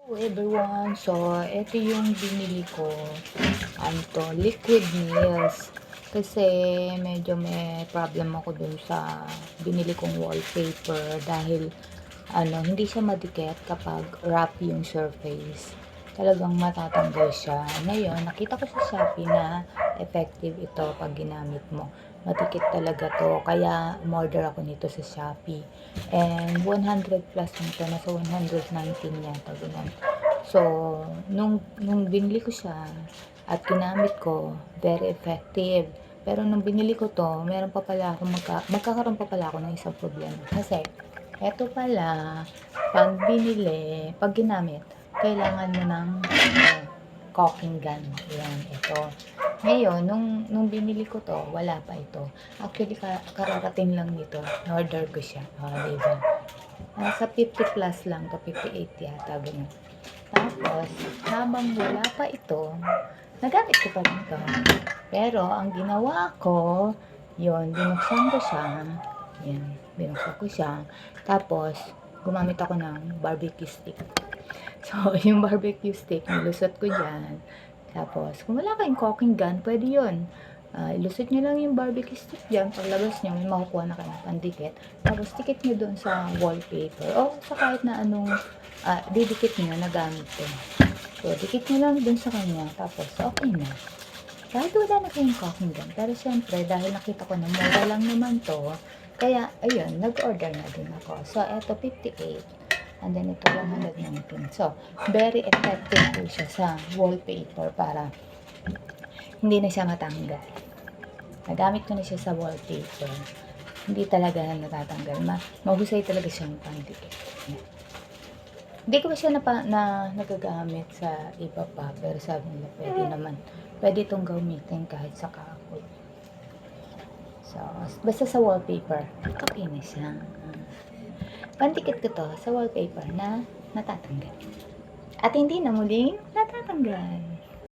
Hello everyone, so ito yung binili ko, ano to, liquid nails. Kasi medyo may problem ako dun sa binili kong wallpaper dahil hindi siya madikit kapag wrap yung surface. Talagang matatanggal siya. Ngayon, nakita ko sa Shopee na effective ito pag ginamit mo. Madikit talaga to, kaya umorder ako nito sa Shopee. And 100 plus nito, nasa 119 yata, ganun. So, nung binili ko siya at ginamit ko, very effective. Pero nung binili ko to, meron pa pala ako magkakaroon pa pala ako ng isang problema. Kasi, eto pala, pag ginamit, kailangan mo ng caulking gun. Yan, ito. Ngayon, nung binili ko to, wala pa ito. Actually, kararating lang nito. Order ko siya. Diba? Nasa 50 plus lang to, 58 yata, ganun. Tapos, habang wala pa ito, nagamit ko pa rin ito. Pero, ang ginawa ko, binuksan ko siya. Yan, binuksan ko siya. Tapos, gumamit ako ng barbecue stick. So, yung barbecue stick, nilusot ko dyan. Tapos, kung wala kayong caulking gun, pwede yun. Ilusot nyo lang yung barbecue stick dyan. Paglabas nyo, may makukuha na kayo ng pandikit. Tapos, dikit nyo doon sa wallpaper. O sa kahit na anong didikit nyo na gamit ko. So, dikit nyo lang doon sa kanya. Tapos, okay na. Kahit wala na kayong caulking gun. Pero, syempre, dahil nakita ko na mura lang naman to, kaya, ayun, nag-order na din ako. So, eto, 58. And then, ito, 119. So, very effective po siya sa wallpaper para hindi na siya matanggal. Nagamit ko na siya sa wallpaper. Hindi talaga natatanggal. Mahusay talaga siyang pandikit. Hindi ko pa siya nagagamit sa iba pa. Pero sabi nila, pwede naman. Pwede itong gamitin kahit sa kahoy. So, basta sa wallpaper, okay na siya. Pandikit ko to sa wallpaper na natatanggal. At hindi na muling natatanggal.